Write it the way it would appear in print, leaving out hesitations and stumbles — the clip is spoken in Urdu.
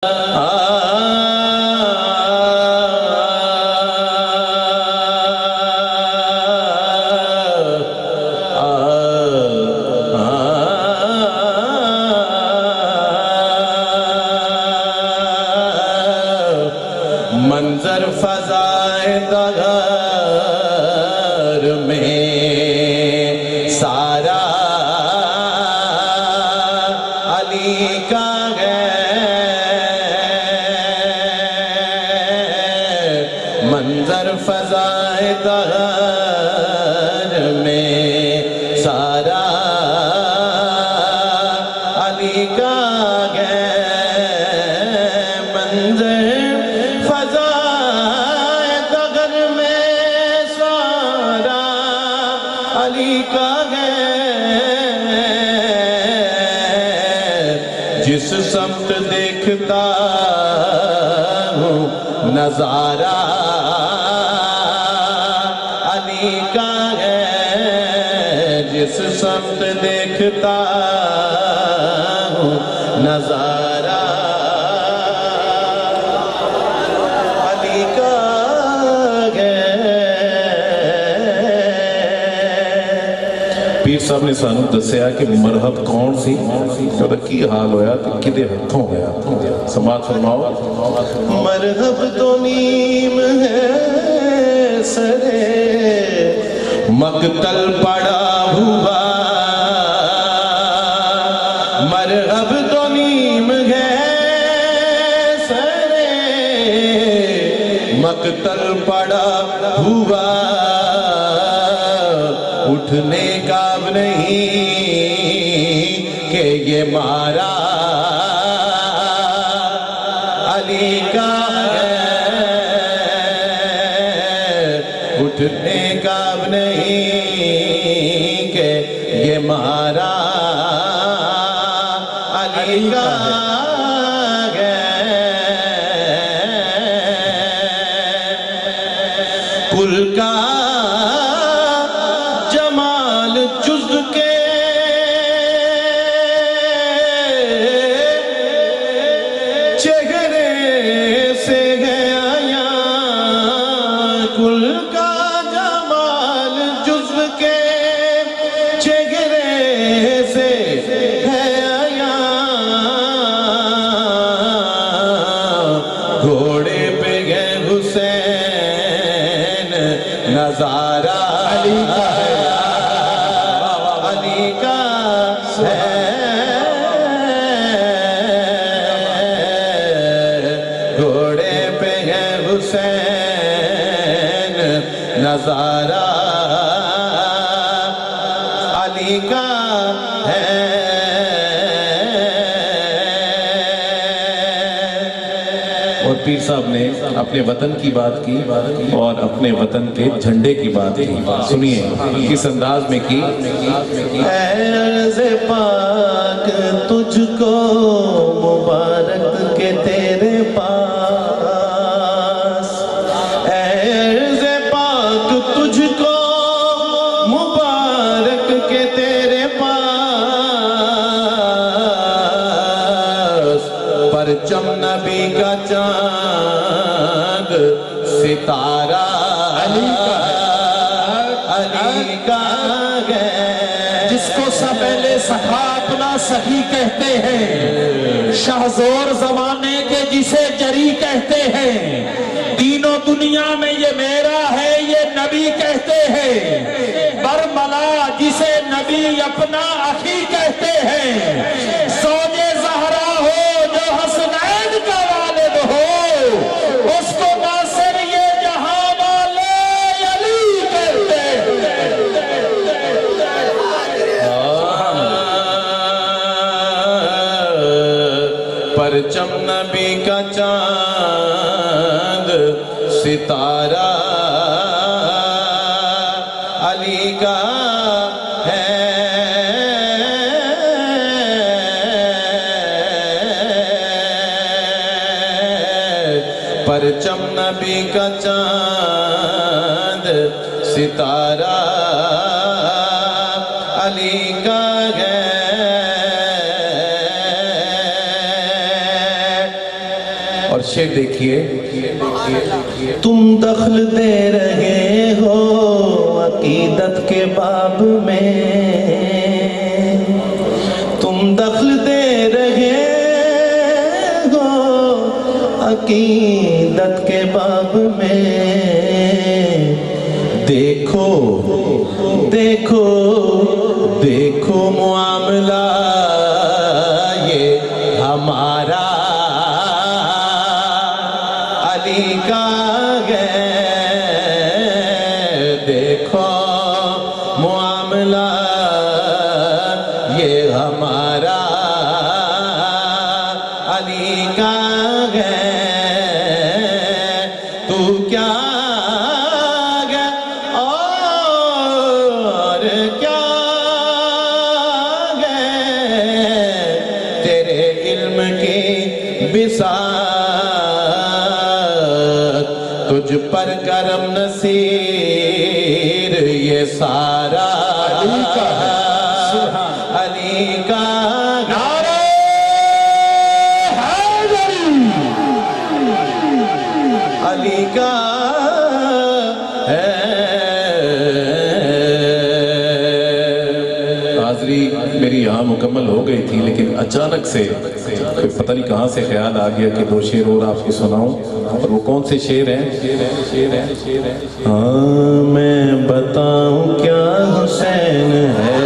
منظر فضائے دغر میں سارا علی کا ہے، منظر فضائے دغر میں سارا علی کا ہے، منظر علی کا ہے، جس سمت دیکھتا ہوں نظارہ علی کا ہے، جس سمت دیکھتا ہوں نظارہ علی کا ہے۔ پیر صاحب نے سانو دسیا کہ مرحب کون سی اور کی حال ہویا کہ کدے ہتھوں ہویا، سماعت فرماؤ۔ مرحب تو نیم ہے سرے مقتل پڑا ہوا، مرحب تو نیم ہے سرے مقتل پڑا ہوا، اٹھنے کا اب نہیں کہ یہ مارا علی کا ہے، اٹھنے کا اب نہیں کہ یہ مارا علی کا ہے، کل کا جمال جز کے چہرے سے گیا یا، کل کا جمال جز کے چہرے سے گیا یا، گھوڑے پہ گئے حسین نظارہ علی کا ہے، علی کا ہے، گھوڑے پہ ہے حسین نظارہ علی کا ہے۔ اور پیر صاحب نے اپنے وطن کی بات کی اور اپنے وطن کے جھنڈے کی بات کی، سنیے کس انداز میں کی۔ اے عرض پاک تجھ کو مبارک کے تیرے پاس، اے عرض پاک تجھ کو مبارک کے تیرے پاس، پرچم نبی کا چاند ستارہ علی کا ہے، جس کو سبیل سخا اپنا سخی کہتے ہیں، شہزور زمانے کے جسے جری کہتے ہیں، دین و دنیا میں یہ میرا ہے یہ نبی کہتے ہیں، برملا جسے نبی اپنا اخی کہتے ہیں، زوج زہرا ہو جو حسنین کا والد ہو، اس کو ناصر یہ جہاں والے علی کہتے ہیں۔ پرچم نبی کا چاند ستارہ علی کا ہے، پرچم نبی کا چاند ستارہ علی کا ہے، اور شعر دیکھیے تم دخل دے رہے ہو عقیدت کے باب میں تم دخل دے رہے ہو عقیدت کے باب میں دیکھو دیکھو دیکھو معاملہ یہ ہمارا علی کا ہے دیکھو معاملہ یہ ہمارا علی کا ہے تو کیا ہے اور کیا ہے تیرے علم کی بساط تجھ پر کرم نصیر یہ سارا علی کا ہے علی کا نعرہ حیدری علی کا ہے حاضری میری یہاں مکمل ہو گئی تھی لیکن اچانک سے پتہ نہیں کہاں سے خیال آ گیا کہ دو شعر اور آپ کو سناؤں اور وہ کون سے شعر ہیں ہاں میں بتاؤں کیا حسین ہے